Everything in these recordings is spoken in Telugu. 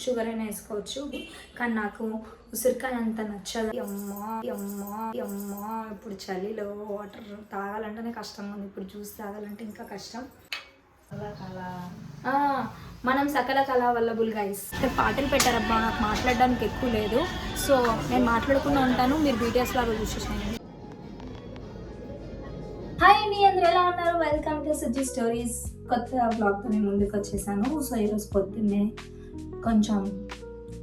షుగర్ అయినా వేసుకోవచ్చు, కానీ నాకు ఉసిరికాయ అంత నచ్చదు. అమ్మా ఇప్పుడు చలిలో వాటర్ తాగాలంటేనే కష్టంగా ఉంది, ఇప్పుడు జ్యూస్ తాగాలంటే ఇంకా కష్టం. మనం సకల కళ వల్లబుల్ గైస్. పాటలు పెట్టారబ్బా, నాకు మాట్లాడడానికి ఎక్కువ లేదు, సో నేను మాట్లాడుకుంటూ ఉంటాను, మీరు వీడియోస్ లాగా చూసేసాను. హాయ్ అండి, అందరూ ఎలా ఉన్నారు? Welcome to Suji stories. కొత్త బ్లాగ్తో నేను ముందుకు వచ్చేసాను. సో ఈరోజు పొద్దున్నే కొంచెం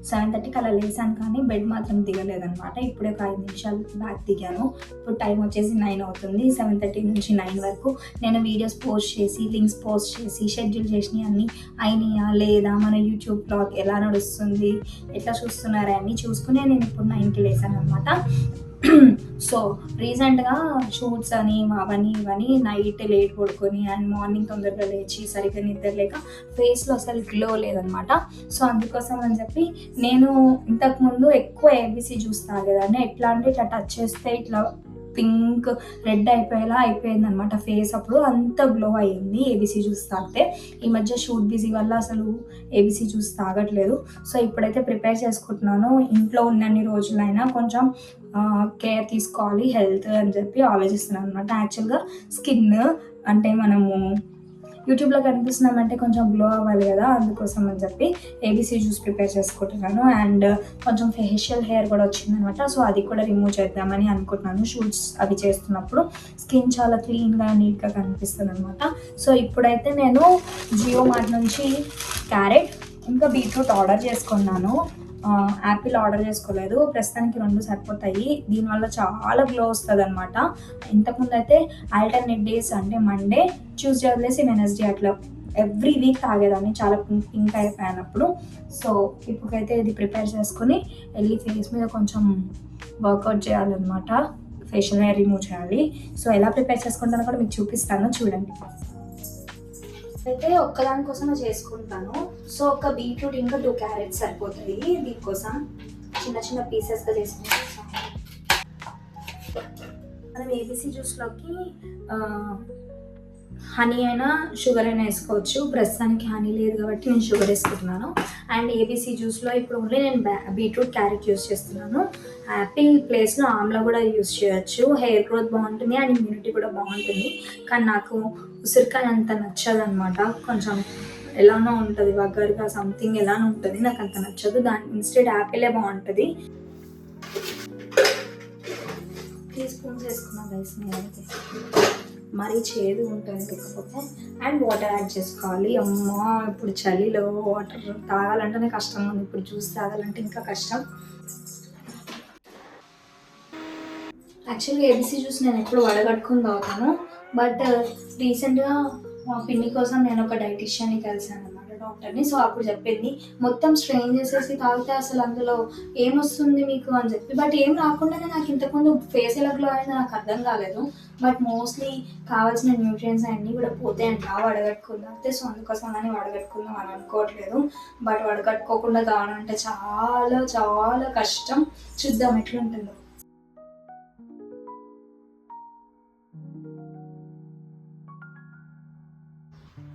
7:30 అలా లేసాను, కానీ బెడ్ మాత్రం దిగలేదనమాట. ఇప్పుడే ఒక 5 నిమిషాలు బ్యాక్ దిగాను. ఇప్పుడు టైం వచ్చేసి 9 అవుతుంది. 7:30 నుంచి 9 వరకు నేను వీడియోస్ పోస్ట్ చేసి, లింక్స్ పోస్ట్ చేసి, షెడ్యూల్ చేసినవి అన్నీ అయినాయా లేదా, మన యూట్యూబ్ బ్లాగ్ ఎలా నడుస్తుంది, ఎట్లా చూస్తున్నారా అన్నీ చూసుకుని నేను ఇప్పుడు 9కి లేసాను అనమాట. సో రీసెంట్గా షూట్స్ అని అవన్నీ ఇవన్నీ నైట్ లేట్ పడుకొని అండ్ మార్నింగ్ తొందరగా లేచి సరిగ్గా నిద్ర లేక ఫేస్లో అసలు గ్లో లేదనమాట. సో అందుకోసం అని చెప్పి నేను ఇంతకుముందు ఎక్కువ ఏబీసీ జ్యూస్ తాగేదాన్ని. ఎట్లా అంటే ఇట్లా టచ్ చేస్తే ఇట్లా పింక్ రెడ్ అయిపోయేలా అయిపోయింది అనమాట ఫేస్. అప్పుడు అంత గ్లో అయ్యింది ఏబీసీ జ్యూస్ తాగితే. ఈ మధ్య షూట్ బిజీ వల్ల అసలు ఏబీసీ జ్యూస్ తాగట్లేదు. సో ఇప్పుడైతే ప్రిపేర్ చేసుకుంటున్నాను. ఇంట్లో ఉన్నన్ని రోజులైనా కొంచెం కేర్ తీసుకోవాలి హెల్త్ అని చెప్పి ఆలోచిస్తున్నాను అనమాట. యాక్చువల్గా స్కిన్ అంటే మనము యూట్యూబ్లో కనిపిస్తున్నామంటే కొంచెం గ్లో అవ్వాలి కదా, అందుకోసం అని చెప్పి ఏబీసీ జ్యూస్ ప్రిపేర్ చేసుకుంటున్నాను. అండ్ కొంచెం ఫేషియల్ హెయిర్ కూడా వచ్చిందనమాట, సో అది కూడా రిమూవ్ చేద్దామని అనుకుంటున్నాను. షూట్స్ అవి చేస్తున్నప్పుడు స్కిన్ చాలా క్లీన్గా నీట్గా కనిపిస్తుంది అనమాట. సో ఇప్పుడైతే నేను జియో మార్ట్ నుంచి క్యారెట్ ఇంకా బీట్రూట్ ఆర్డర్ చేసుకున్నాను. యాపిల్ ఆర్డర్ చేసుకోలేదు, ప్రస్తుతానికి 2 సరిపోతాయి. దీనివల్ల చాలా గ్లో వస్తుంది అనమాట. ఇంతకుముందు అయితే ఆల్టర్నేట్ డేస్ అంటే మండే, ట్యూస్డే వదిలేసి వెనస్డే అట్లా ఎవ్రీ వీక్ తాగేదాన్ని, చాలా పింక్ అయిపోయినప్పుడు. సో ఇప్పుడైతే ఇది ప్రిపేర్ చేసుకుని వెళ్ళి ఫేస్ మీద కొంచెం వర్కౌట్ చేయాలన్నమాట. ఫేషియల్ హెయిర్ రిమూవ్ చేయాలి. సో ఎలా ప్రిపేర్ చేసుకుంటానో కూడా మీకు చూపిస్తాను, చూడండి. అయితే ఒక్కదానికోసం చేసుకుంటాను. సో ఒక బీట్రూట్ ఇంకా 2 క్యారెట్స్ సరిపోతాయి. దీనికోసం చిన్న చిన్న పీసెస్గా చేసుకుంటాను. మనం ఏబీసీ జ్యూస్లోకి హనీ అయినా షుగర్ అయినా వేసుకోవచ్చు. ప్రస్తుతానికి హనీ లేదు కాబట్టి నేను షుగర్ వేసుకుంటున్నాను. అండ్ ఏబీసీ జ్యూస్లో ఇప్పుడు ఓన్లీ నేను బీట్రూట్ క్యారెట్ యూస్ చేస్తున్నాను. యాపిల్ ప్లేస్లో ఆమ్లా కూడా యూస్ చేయొచ్చు. హెయిర్ గ్రోత్ బాగుంటుంది అండ్ ఇమ్యూనిటీ కూడా బాగుంటుంది. కానీ నాకు ఉసిరికాయ అంత నచ్చదు అనమాట. కొంచెం ఎలానో ఉంటుంది, వగరుగా సంథింగ్ ఎలానో ఉంటుంది, నాకు అంత నచ్చదు. దాని ఇన్స్టెడ్ యాపిలే బాగుంటుంది. 3 స్పూన్స్ వేసుకున్నాను రైస్ నేనైతే, మరీ చేదు ఉంటుంది లేకపోతే. అండ్ వాటర్ యాడ్ చేసుకోవాలి. అమ్మా ఇప్పుడు చలిలో వాటర్ తాగాలంటేనే కష్టంగా ఉంది, ఇప్పుడు జ్యూస్ తాగాలంటే ఇంకా కష్టం. యాక్చువల్గా ఏబీసీ జ్యూస్ నేను ఎప్పుడు వడగట్టుకుని తాగుతాను, బట్ రీసెంట్గా మా పిన్ని కోసం నేను ఒక డైటీషియన్ని కలిసాను అనమాట, డాక్టర్ని. సో అప్పుడు చెప్పింది మొత్తం స్ట్రెయిన్ చేసేసి తాగితే అసలు అందులో ఏమొస్తుంది మీకు అని చెప్పి. బట్ ఏం రాకుండానే నాకు ఇంతకుముందు ఫేస్ ఎలా గ్లో అయిందో నాకు అర్థం కాలేదు. బట్ మోస్ట్లీ కావాల్సిన న్యూట్రియన్స్ అన్నీ కూడా పోతాయి అంట వడగట్టుకుందాం అంటే. సో అందుకోసం అని వడగట్టుకుందాం అని అనుకోవట్లేదు. బట్ వడగట్టుకోకుండా తాగడం అంటే చాలా చాలా కష్టం. చూద్దాం ఎట్లుంటుందో.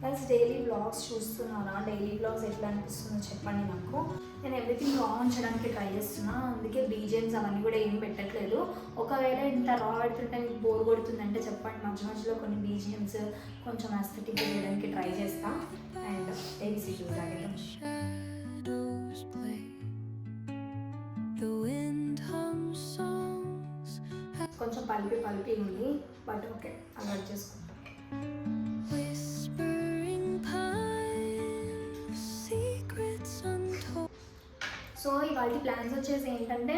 ప్లస్ డైలీ బ్లాగ్స్ చూస్తున్నారా? డైలీ బ్లాగ్స్ ఎట్లా అనిపిస్తుందో చెప్పండి నాకు. నేను ఎవ్రీథింగ్ రా ఉంచడానికి ట్రై చేస్తున్నా, అందుకే బీజిఎమ్స్ అవన్నీ కూడా ఏం పెట్టట్లేదు. ఒకవేళ ఇంత రా పెడుతుంటే మీకు బోర్ కొడుతుందంటే చెప్పండి, మధ్య మధ్యలో కొన్ని బీజిఎమ్స్ కొంచెం అస్థెటిక్ చేయడానికి ట్రై చేస్తా. అండ్ ఏబీసీ చూద్దాం. కొంచెం పలిపి ఉంది, బట్ ఓకే అలవాటు చేసుకుంటాం. సో ఇవాళ ప్లాన్స్ వచ్చేసి ఏంటంటే,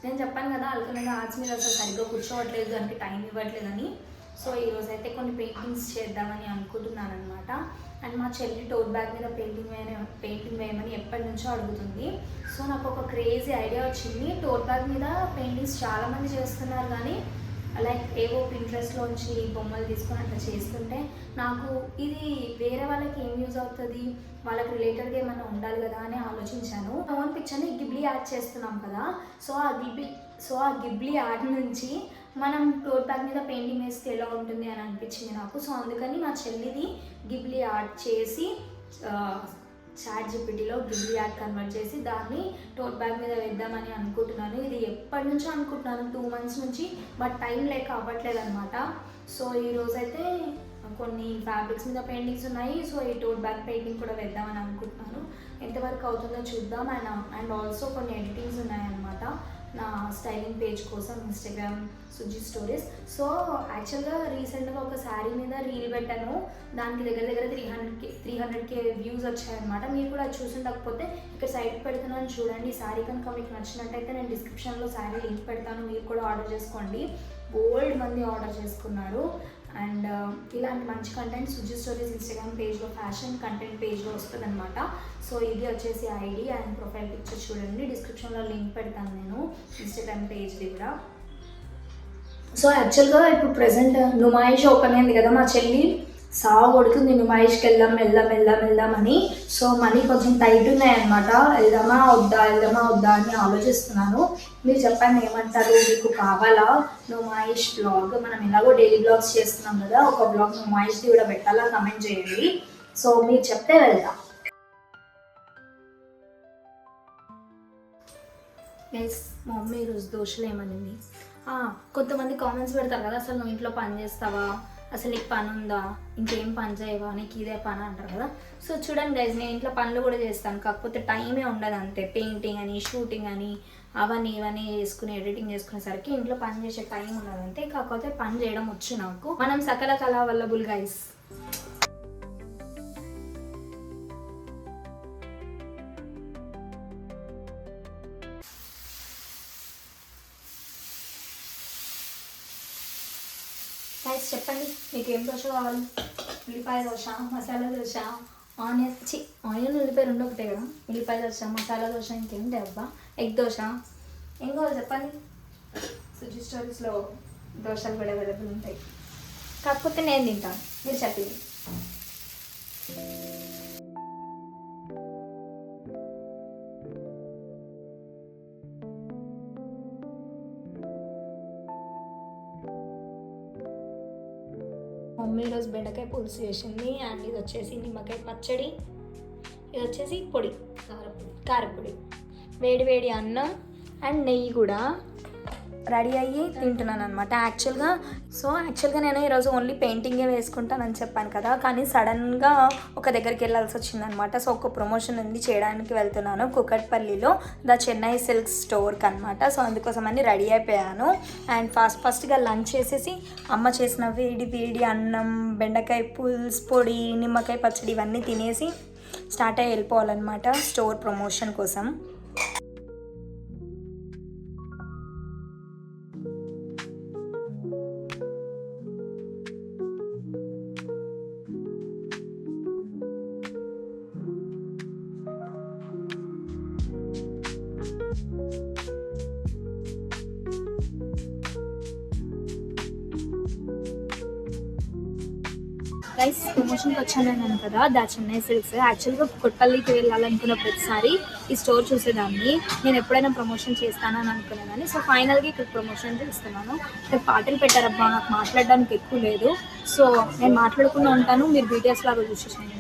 నేను చెప్పాను కదా అల్కనగా ఆర్ట్స్ మీద అసలు సరిగ్గా కూర్చోవట్లేదు, దానికి టైం ఇవ్వట్లేదని. సో ఈరోజు అయితే కొన్ని పెయింటింగ్స్ చేద్దామని అనుకుంటున్నాను అనమాట. అండ్ మా చెల్లి టోట్ బ్యాగ్ మీద పెయింటింగ్ వేయమని ఎప్పటి నుంచో అడుగుతుంది. సో నాకు ఒక క్రేజీ ఐడియా వచ్చింది. టోట్ బ్యాగ్ మీద పెయింటింగ్స్ చాలామంది చేస్తున్నారు, కానీ లైక్ ఏవో పింట్రెస్ట్లోంచి బొమ్మలు తీసుకొని అట్లా చేస్తుంటే నాకు ఇది వేరే వాళ్ళకి ఏం యూజ్ అవుతుంది, వాళ్ళకి రిలేటెడ్గా ఏమైనా ఉండాలి కదా అని ఆలోచించాను. ఓన్ పిక్చర్ని గిబ్లీ యాడ్ చేస్తున్నాం కదా, సో ఆ గిబ్లీ యాడ్ నుంచి మనం టోట్ బ్యాగ్ మీద పెయింటింగ్ వేస్తే ఎలా ఉంటుంది అని అనిపించింది నాకు. సో అందుకని మా చెల్లిది గిబ్లీ యాడ్ చేసి ChatGPTలో గిల్లీ యాడ్ కన్వర్ట్ చేసి దాన్ని టోట్ బ్యాగ్ మీద వేద్దామని అనుకుంటున్నాను. ఇది ఎప్పటి నుంచో అనుకుంటున్నాను, 2 months నుంచి, బట్ టైం లేక అవ్వట్లేదు అనమాట. సో ఈరోజైతే కొన్ని ఫ్యాబ్రిక్స్ మీద పెయింటింగ్స్ ఉన్నాయి. సో ఈ టోట్ బ్యాగ్ పెయింటింగ్ కూడా వేద్దామని అనుకుంటున్నాను. ఎంతవరకు అవుతుందో చూద్దాం. అండ్ ఆల్సో కొన్ని ఎడిటింగ్స్ ఉన్నాయన్నమాట నా స్టైలింగ్ పేజ్ కోసం, ఇన్స్టాగ్రామ్ సుజీ స్టోరీస్. సో యాక్చువల్గా రీసెంట్గా ఒక శారీ మీద రీల్ పెట్టాను, దానికి దగ్గర 300K వ్యూస్ వచ్చాయన్నమాట. మీరు కూడా చూసుండకపోతే ఇక్కడ సైడ్ పెడుతున్నాను చూడండి. శారీ కనుక మీకు నచ్చినట్టయితే నేను డిస్క్రిప్షన్లో శారీ లింక్ పెడతాను, మీరు కూడా ఆర్డర్ చేసుకోండి. బోల్డ్ మంది ఆర్డర్ చేసుకున్నారు. అండ్ ఇలాంటి మంచి కంటెంట్ సుజీ స్టోరీస్ ఇన్స్టాగ్రామ్ పేజ్లో, ఫ్యాషన్ కంటెంట్ పేజ్లో వస్తుంది అనమాట. సో ఇది వచ్చేసి ఐడి అండ్ ప్రొఫైల్ పిక్చర్ చూడండి, డిస్క్రిప్షన్లో లింక్ పెడతాను నేను ఇన్స్టాగ్రామ్ పేజ్ది కూడా. సో యాక్చువల్గా ఇప్పుడు ప్రెసెంట్ నుమాయిష్ ఓపెన్ అయింది కదా, మా చెల్లి సాగు కొడుతుంది నుమాయిష్కి వెళ్దామని. సో మనీ కొంచెం టైట్ ఉన్నాయన్నమాట, వెళ్దామా వద్దా అని ఆలోచిస్తున్నాను. మీరు చెప్పండి ఏమంటారు, మీకు కావాలా నుమాయిష్ బ్లాగ్? మనం ఎలాగో డైలీ బ్లాగ్స్ చేస్తున్నాం కదా, ఒక బ్లాగ్ నుమాయిష్ది కూడా పెట్టాలా? కమెంట్ చేయండి. సో మీరు చెప్తే వెళ్దాం. ఎస్, మా మమ్మీ ఈరోజు దోశలు ఏమనింది. కొంతమంది కామెంట్స్ పెడతారు కదా, అసలు నువ్వు ఇంట్లో పని చేస్తావా, అసలు నీకు పని ఉందా, ఇంకేం పని చేయవా, నీకు ఇదే పని అంటారు కదా. సో చూడండి గైస్, నేను ఇంట్లో పనులు కూడా చేస్తాను, కాకపోతే టైమే ఉండదు అంతే. పెయింటింగ్ అని, షూటింగ్ అని, అవన్నీ ఇవన్నీ చేసుకుని ఎడిటింగ్ చేసుకునేసరికి ఇంట్లో పని చేసే టైం ఉండదు అంతే. కాకపోతే పని చేయడం వచ్చు నాకు. మనం సకల కళా వల్లభుల్ గైస్. గైస్ చెప్పండి, మీకు ఏం దోశ కావాలి? ఉల్లిపాయ దోశ, మసాలా దోశ, ఆనియన్ ఉల్లిపాయ రెండు ఒకటే కదా. ఉల్లిపాయ దోశ, మసాలా దోశ, ఇంకేంటి అబ్బా, ఎగ్ దోశ, ఏం కావాలి చెప్పండి. సుజీ స్టోరీస్లో దోశలు కూడా అవైలబుల్ ఉంటాయి, కాకపోతే నేను తింటాను, మీరు చెప్పింది. మమ్మీ ఈరోజు బెండకాయ పులుసు చేసింది. అండ్ ఇది వచ్చేసి నిమ్మకాయ పచ్చడి, ఇది వచ్చేసి పొడి, కారపొడి, వేడి అన్నం అండ్ నెయ్యి కూడా రెడీ అయ్యి తింటున్నాను అనమాట. యాక్చువల్గా నేను ఈరోజు ఓన్లీ పెయింటింగే వేసుకుంటానని చెప్పాను కదా, కానీ సడన్గా ఒక దగ్గరికి వెళ్ళాల్సి వచ్చిందనమాట. సో ఒక ప్రమోషన్ ఉంది, చేయడానికి వెళ్తున్నాను కుకట్పల్లిలో ద చెన్నై సిల్క్ స్టోర్కి అనమాట. సో అందుకోసమని రెడీ అయిపోయాను. అండ్ ఫస్ట్గా లంచ్ చేసేసి అమ్మ చేసిన వేడి అన్నం, బెండకాయ పులుసు, పొడి, నిమ్మకాయ పచ్చడి ఇవన్నీ తినేసి స్టార్ట్ అయ్యి వెళ్ళిపోవాలన్నమాట స్టోర్ ప్రమోషన్ కోసం. గైస్ ప్రమోషన్కి వచ్చాను కదా, దా చెన్నై సిల్క్స్. యాక్చువల్గా కొట్టపల్లికి వెళ్ళాలనుకున్న ప్రతిసారి ఈ స్టోర్ చూసేదాన్ని. నేను ఎప్పుడైనా ప్రమోషన్ చేస్తానని అనుకునేదాన్ని. సో ఫైనల్గా ఇక్కడ ప్రమోషన్ చేస్తున్నాను. ఇక్కడ పాటలు పెట్టారబ్బా, నాకు మాట్లాడడానికి ఎక్కువ లేదు. సో నేను మాట్లాడకుండా ఉంటాను, మీరు వీడియోస్ లాగా చూసేసేయండి.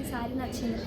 ఈ సారీ నచ్చింది.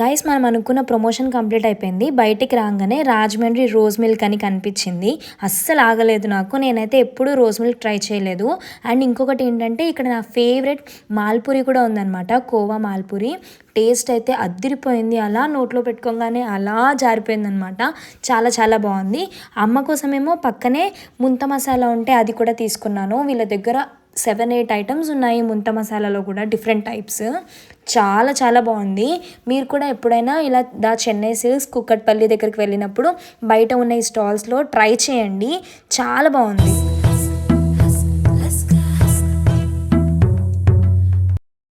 గైస్ మనం అనుకున్న ప్రమోషన్ కంప్లీట్ అయిపోయింది. బయటికి రాగానే రాజమండ్రి రోజ్ మిల్క్ అని కనిపించింది. అస్సలు ఆగలేదు నాకు. నేనైతే ఎప్పుడూ రోజ్ మిల్క్ ట్రై చేయలేదు. అండ్ ఇంకొకటి ఏంటంటే ఇక్కడ నా ఫేవరెట్ మాల్పూరి కూడా ఉందన్నమాట, కోవా మాల్పూరి. టేస్ట్ అయితే అద్దిరిపోయింది. అలా నోట్లో పెట్టుకోగానే అలా జారిపోయింది అనమాట. చాలా చాలా బాగుంది. అమ్మ కోసమేమో పక్కనే ముంత మసాలా ఉంటే అది కూడా తీసుకున్నాను. వీళ్ళ దగ్గర 7-8 ఐటమ్స్ ఉన్నాయి ముంత మసాలాలో కూడా, డిఫరెంట్ టైప్స్. చాలా చాలా బాగుంది. మీరు కూడా ఎప్పుడైనా ఇలా దా చెన్నై సిల్క్స్ కుక్కట్పల్లి దగ్గరికి వెళ్ళినప్పుడు బయట ఉన్న ఈ స్టాల్స్లో ట్రై చేయండి, చాలా బాగుంది.